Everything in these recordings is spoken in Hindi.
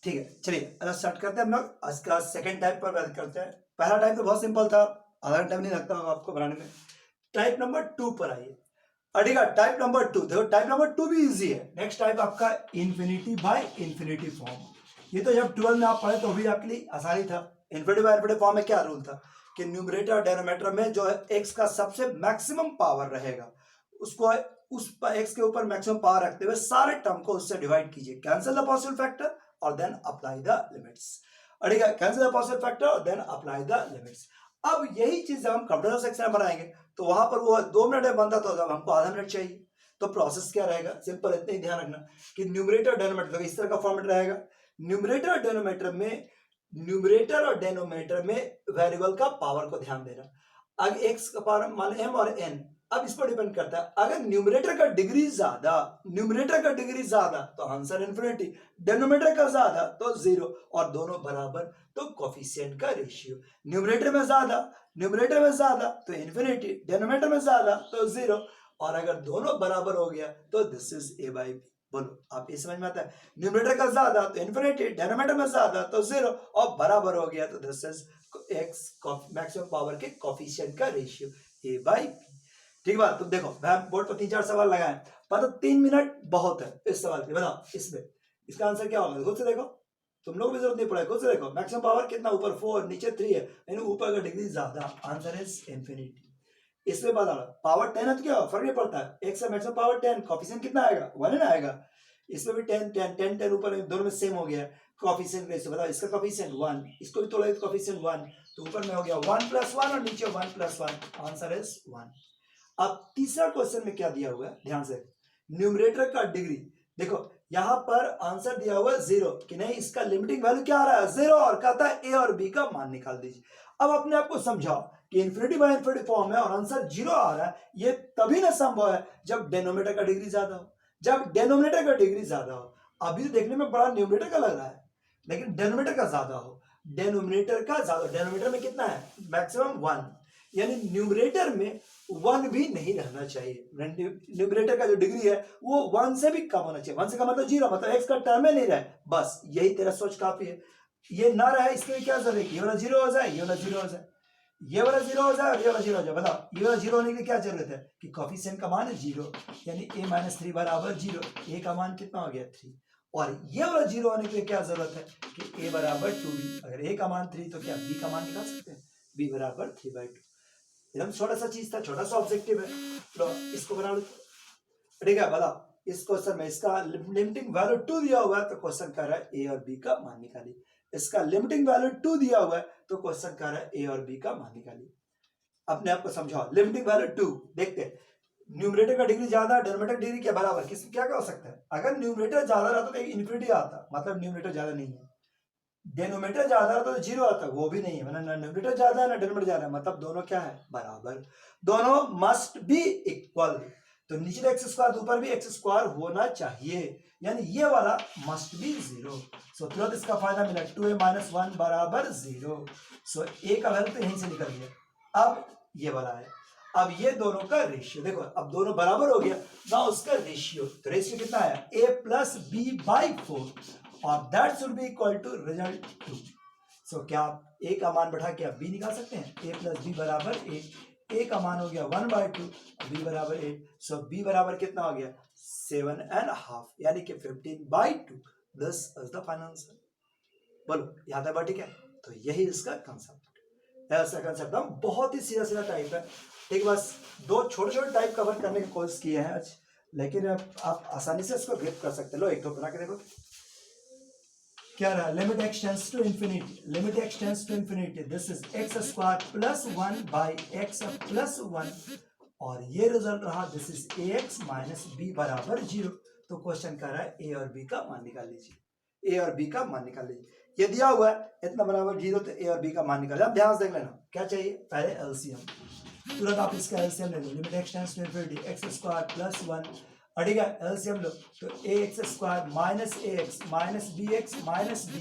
ठीक है, चलिए अगर स्टार्ट करते हैं हम लोग आज का सेकंड टाइप पर बात करते हैं। पहला टाइप तो बहुत सिंपल था, आधा टाइम नहीं लगता होगा आपको बनाने में। टाइप नंबर 2 पर आइए। अड़ेगा टाइप नंबर 2, देखो टाइप नंबर 2 भी इजी है। नेक्स्ट टाइप आपका इन्फिनिटी बाय इन्फिनिटी फॉर्म। ये तो जब 12 में आप पढ़े तो भी आपके लिए आसानी था। इन्फिनिटी बाय इन्फिनिटी फॉर्म में क्या रूल था कि न्यूमरेटर और डेनोमिनेटर में जो है एक्स का सबसे मैक्सिमम पावर रहेगा, उसको उस एक्स के ऊपर मैक्सिमम पावर रखते हुए सारे टर्म को उससे डिवाइड कीजिए। कैंसिल द पॉसिबल फैक्टर और देन अप्लाई द लिमिट्स। अड़ेगा कैंसिल द पॉसिबल फैक्टर और देन अप्लाई द लिमिट्स। अब यही चीज हम कंप्यूटर सेक्शन में बनाएंगे तो वहां पर वो 2 मिनट में बनता था, जब हमको आधा मिनट चाहिए। तो प्रोसेस क्या रहेगा, सिंपल इतना ही ध्यान रखना कि न्यूमरेटर डेनोमिनेटर इस तरह का फॉर्मेट रहेगा। न्यूमरेटर और डेनोमिनेटर में वेरिएबल का पावर को ध्यान देना। अगर एक्स का पावर मान एम और एन, अब इस पर डिपेंड करता है। अगर न्यूमरेटर का डिग्री ज्यादा तो आंसर इन्फिनिटी, डेनोमिनेटर का ज्यादा तो जीरो, और दोनों बराबर तो कोफिशिएंट का रेशियो। न्यूमरेटर में ज्यादा तो इन्फिनिटी, डेनोमिनेटर में ज्यादा तो जीरो, और अगर दोनों बराबर हो गया तो this is A by B. बोलो आप ये समझ में आता है? न्यूमरेटर का ज्यादा तो इन्फिनिटी, डेनोमिनेटर में ज्यादा तो जीरो, और बराबर हो गया तो this is x maximum power के कोफिशिएंट का रेशियो ए बाई बी। ठीक बात। तुम देखो मैं बोर्ड पर 3-4 सवाल लगाए, पर 3 मिनट बहुत है इस सवाल के। बताओ इसमें इसका आंसर क्या होगा, खुद से देखो, तुम लोग भी जरूरत नहीं पड़ेगा, खुद से देखो। मैक्सिमम पावर कितना, ऊपर 4 नीचे 3 है, यानी ऊपर का डिग्री ज्यादा, आंसर इज इन्फिनिटी। इसमें बता पावर 10 है तो क्या फर्क नहीं पड़ता है, एक से मैक्सिमम पावर 10, कोफिशिएंट कितना आएगा 1 ना आएगा। इसमें भी 10 ऊपर दोनों में सेम हो गया। कोफिशिएंट रेशियो बताओ, इसका कोफिशिएंट 1, इसको भी तोड़ा तो कोफिशिएंट 1, तो ऊपर में हो गया 1 + 1 और नीचे 1 + 1, आंसर इज 1। अब तीसरा क्वेश्चन में क्या दिया हुआ है, ध्यान से, न्यूमरेटर का डिग्री। देखो यहां पर आंसर दिया हुआ है 0 कि नहीं, इसका लिमिटिंग वैल्यू क्या आ रहा है 0, और कहता है ए और बी का मान निकाल दीजिए। अब अपने आप को समझाओ कि इन्फिनिटी बाय इन्फिनिटी फॉर्म है और आंसर 0 आ रहा है, ये तभी ना संभव है जब डेनोमिनेटर का डिग्री ज्यादा हो। जब डेनोमिनेटर का डिग्री ज्यादा हो, अभी तो देखने में बड़ा न्यूमरेटर का लग रहा है, लेकिन डेनोमिनेटर का ज्यादा हो, डेनोमिनेटर में कितना है मैक्सिमम 1, यानी न्यूमरेटर में 1 भी नहीं रहना चाहिए। न्यूमरेटर का जो डिग्री है वो 1 से भी कम होना चाहिए। 1 से कम मतलब 0, मतलब एक्स का टर्म ही नहीं रहे, बस यही तेरा सोच काफी है। ये ना रहे इसके लिए क्या जरूरत है, ये वाला 0 हो जाए, ये वाला 0 हो जाए, ये वाला 0 हो जाए और ये वाला 0 हो जाए। बताओ ये वाला 0 होने के लिए क्या जरूरत है कि कोफिशिएंट का मान है 0, यानी a - 3 बराबर 0, a का मान कितना हो गया 3, और ये वाला 0 होने के लिए क्या जरूरत है कि a बराबर 2b। अगर a का मान 3 तो क्या b का मान निकाल सकते हैं, b बराबर 3/2। एकदम छोटा सा चीज था, छोटा सा ऑब्जेक्टिव है, तो इसको बना लो। ठीक है, बताओ इस क्वेश्चन में इसका लिमिटिंग वैल्यू 2 दिया हुआ है तो क्वेश्चन कर रहा है ए और बी का मान निकालिए। इसका लिमिटिंग वैल्यू 2 दिया हुआ है तो क्वेश्चन कर रहा है ए और बी का मान निकालिए। अपने आप को समझाओ, लिमिटिंग वैल्यू 2, देखते हैं न्यूमरेटर का डिग्री ज्यादा, डेनोमिनेटर डिग्री के बराबर, किस क्या हो सकता है। अगर न्यूमरेटर ज्यादा रहता तो इन्फिनिटी आता, मतलब न्यूमरेटर ज्यादा नहीं है। डेनोमिनेटर ज्यादा रहता तो 0 आता, वो भी नहीं है, मतलब ना न्यूमरेटर ज्यादा है ना डेनोमिनेटर ज्यादा है, मतलब दोनों क्या है बराबर, दोनों मस्ट बी इक्वल। तो नीचे एक्स स्क्वायर ऊपर भी एक्स स्क्वायर होना चाहिए, यानी ये वाला मस्ट बी 0। सो तुरंत इसका फायदा मिला, 2a - 1 बराबर 0। सो a का वैल्यू तो यहीं से निकल गया। अब ये वाला है, अब ये दोनों का रेशियो देखो, अब दोनों बराबर हो गया ना, उसका रेशियो, तो रेशियो कितना है a + b/4, और that should be equal to result 2। So क्या आप a का मान बैठा के आप b निकाल सकते हैं, a + b बराबर 8, a का मान हो गया 1/2, b बराबर 8, सो b बराबर कितना हो गया 7.5, यानी कि 15/2। This is the final answer. बोलो यहाँ तक बात ठीक है? तो यही इसका कंसेप्ट, ऐसा कंसेप्ट हम बहुत ही सीधा टाइप है। ठीक, बस 2 छोटे टाइप कवर करने की कोशिश किए हैं आज, लेकिन आप आसानी से इसको ग्रिप कर सकते। लो एक दो बना के देखो क्या रहा, limit x tends to infinity, this is x² + 1/x + 1, और ये रिजल्ट रहा दिस इज ax - b बराबर 0। तो क्वेश्चन कर रहा है a और b का मान निकाल लीजिए, a और b का मान निकाल लीजिए। ये दिया हुआ है इतना बराबर 0, तो a और b का मान निकाल। अब ध्यान से देख लेना क्या चाहिए, पहले एलसीएम, तुरंत आप इसका एलसीएम ले लो। Limit x tends to infinity, x² + 1, अड़ेगा एलसीएम लो तो ax² - ax - bx - b,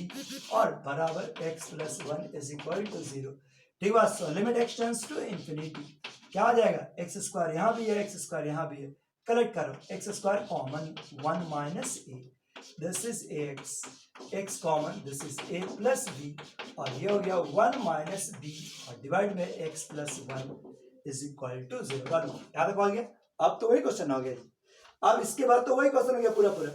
और बराबर x + 1 = 0। ठीक बात। So limit x tends to infinity, क्या आ जाएगा x² यहाँ भी है, x² यहाँ भी है, कलेक्ट करो, x² common 1 - a, this is ax, x common, this is a plus B, और ये हो गया 1 माइनस बी और डिवाइड में x plus 1 is equal to 0। याद रखो गया। अब तो वही क्वेश्चन हो गया जी। अब इसके बाद तो वही क्वेश्चन हो गया पूरा पूरा।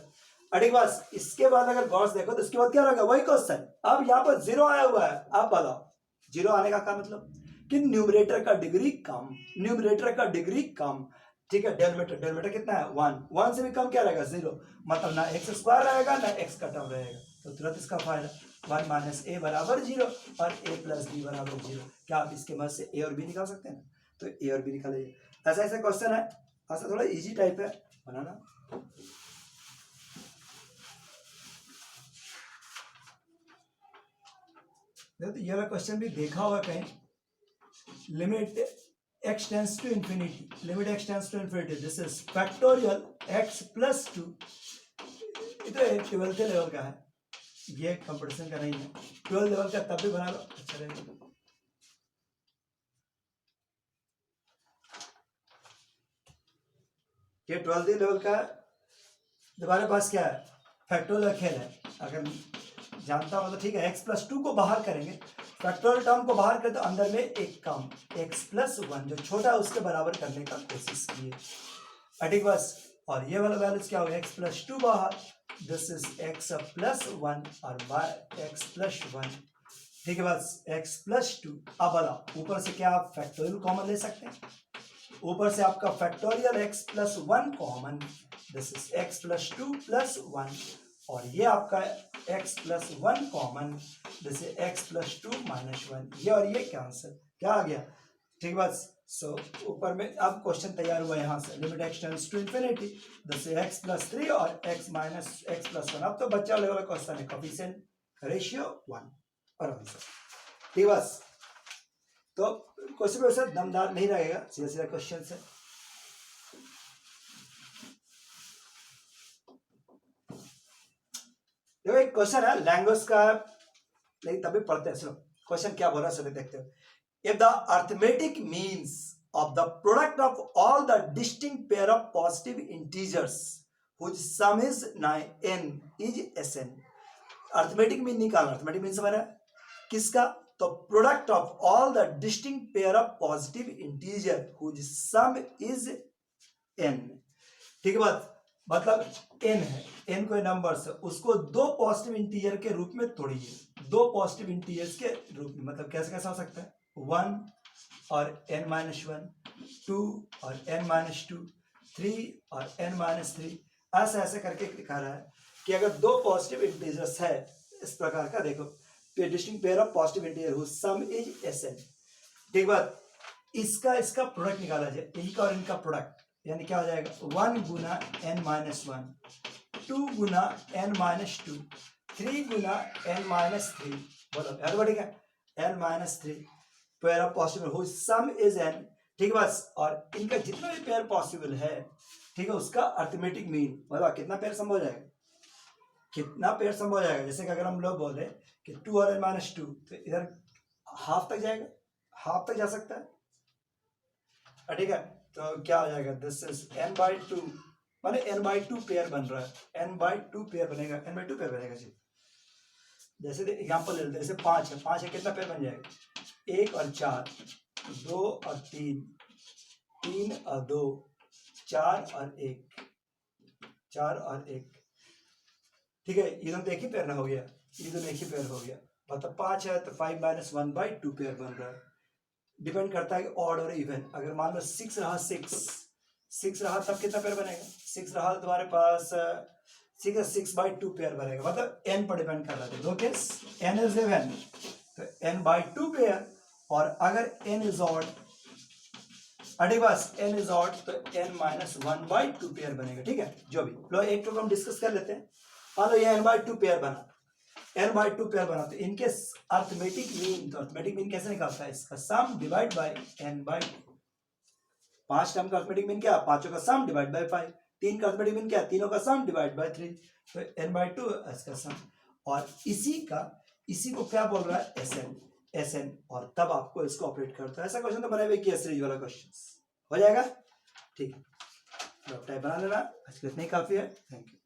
अरे बस इसके बाद अगर गौर से देखो तो इसके बाद क्या होगा, वही क्वेश्चन। अब यहाँ पर 0 आया हुआ है। अब बताओ 0 आने का क्या मतलब कि न्यूमरेटर का डिग्री कम, न्यूमरेटर का डिग्री कम, ठीक है। डेनोमिनेटर कितना है 1, 1 से भी कम क्या रहेगा 0, मतलब ना एक्स स्क्वायर रहेगा ना एक्स का टर्म रहेगा, तो तुरंत इसका फायदा 1 माइनस ए बराबर 0 और ए प्लस बी बराबर 0। क्या आप इसके मदद से ए और बी निकाल सकते हैं ना, तो ए और बी निकालिए। ऐसा ऐसा क्वेश्चन है, ऐसा थोड़ा इजी टाइप है बनाना। तो ये वाला क्वेश्चन भी देखा होगा कहीं, limit x tends to infinity, limit x tends to infinity, this is factorial x plus 2। ये तो 12th लेवल का है, ये कंपटीशन का नहीं है। 12 लेवल का तब भी बना लो, अच्छा रहेगा। ये 12th लेवल का है। तुम्हारे पास क्या है, फैक्टोरियल खेल है। अगर जानता हो तो ठीक है, x प्लस 2 को बाहर करेंगे, फैक्टोरियल टर्म को बाहर करें तो अंदर में एक कम x प्लस 1 जो छोटा है उसके बराबर करने का कोशिश किए, ठीक बस। और ये वाला वैल्यूज क्या होगा, x प्लस 2 बाहर, दिस इज x प्लस 1 और x प्लस 1, ठीक है बस x प्लस 2। अब बताओ ऊपर से क्या आप फैक्टोरियल कॉमन ले सकते हैं, ऊपर से आपका factorial x plus 1 common, this is x plus 2 plus 1, और ये आपका x प्लस 1 कॉमन, जैसे x प्लस 2 माइनस 1, ये और ये कैंसिल, क्या आ गया, ठीक बस। सो ऊपर में अब क्वेश्चन तैयार हुआ यहाँ से, limit x tends to infinity, जैसे x प्लस 3 और x माइनस x प्लस 1। अब तो बच्चा लेवल क्वेश्चन है, कोफिशिएंट रेशियो 1 और आंसर, ठीक बस। तो क्वेश्चन वैसे दमदार नहीं रहेगा, सीधा सीधा क्वेश्चन से। देखो एक क्वेश्चन है लैंग्वेज का, लेकिन तभी पढ़ते हैं। सुनो क्वेश्चन क्या बोल रहा है, देखते हो। If the arithmetic means of the product of all the distinct pair of positive integers which some is n is Sn। Arithmetic mean निकालना, अरिथमेटिक मीन समझ रहा है किसका, तो product of all the distinct pair of positive integer which some is n, ठीक है बात। मतलब n है, n कोई नंबर से, उसको दो पॉजिटिव इंटीजर के रूप में तोड़िए, दो पॉजिटिव इंटीजर्स के रूप में, मतलब कैसे कैसा हो सकता है, 1 और n माइनस 1, 2 और n माइनस 2, 3 और n माइनस 3, ऐसे ऐसे करके दिखा रहा है कि अगर दो पॉजिटिव इंटीजर्स है इस प्रकार का, देखो distinct pair of positive integer whose sum is Sn, ठीक बात। इसका इसका प्रोडक्ट निकाला जाए, इनका और इनका प्रोडक्ट, यानी क्या हो जाएगा 1 गुना n माइनस 1, 2 गुना n माइनस 2, 3 गुना n माइनस 3, बोलो यार बढ़ेगा n minus 3 pair of possible whose sum is n, ठीक है बस। और इनका जितना भी पेयर पॉसिबल है, ठीक है, उसका अरिथमेटिक मीन बोलो कितना पेयर संभव हो जाएगा, कितना पेयर संभव हो जाएगा। जैसे कि अगर हम लोग बोले कि 2 और n माइनस 2, तो इधर हाफ तक जाएगा, हाफ तक जा सकता है, ठीक है। तो क्या हो जाएगा, दिस इज n/2, माने n/2 पेयर बन रहा है, n/2 पेयर बनेगा, n/2 पेयर बनेगा जी। जैसे एग्जांपल ले लेते हैं, जैसे 5 है, 5 है कितना पेयर बन जाएगा, 1 और 4, 2 और 3, 3 और 2, 4 और 1, 4 और 1, ठीक है। ये दोनों एक ही पेयर ना हो गया, ये दोनों एक ही पेयर हो गया, मतलब 5 है तो 5-1/2 पेयर बन रहा है। डिपेंड करता है कि ऑड और इवन। अगर मान लो 6 रहा, 6 रहा तब कितना पेयर बनेगा, 6 रहा तो तुम्हारे पास 6/2 पेयर बनेगा, मतलब n पर डिपेंड कर रहा है। ओके, n इज इवन तो n/2 पेयर, और अगर n इज ऑड, अरे बस n इज ऑड तो n-1/2 पेयर बनेगा, ठीक है। जो भी लो एक तो हम डिस्कस कर लेते हैं। मान लो ये n/2 पेयर बना, n/2 पेयर बना, तो इनके अरिथमेटिक मीन, तो अरिथमेटिक मीन कैसे निकालता है, इसका सम डिवाइड बाय n/2। 5 टर्म का अरिथमेटिक मीन क्या, पांचों का सम डिवाइड बाय 5, 3 का अरिथमेटिक मीन क्या, तीनों का सम डिवाइड बाय 3, तो n/2 इसका सम। और इसी को क्या बोल रहा है, Sn, और तब आपको इसको ऑपरेट करता है। ऐसा क्वेश्चन तो बनाए हुए किया सीरीज वाला क्वेश्चन हो जाएगा, ठीक है। टाइप बना लेना, आज के इतना ही काफी है, थैंक यू।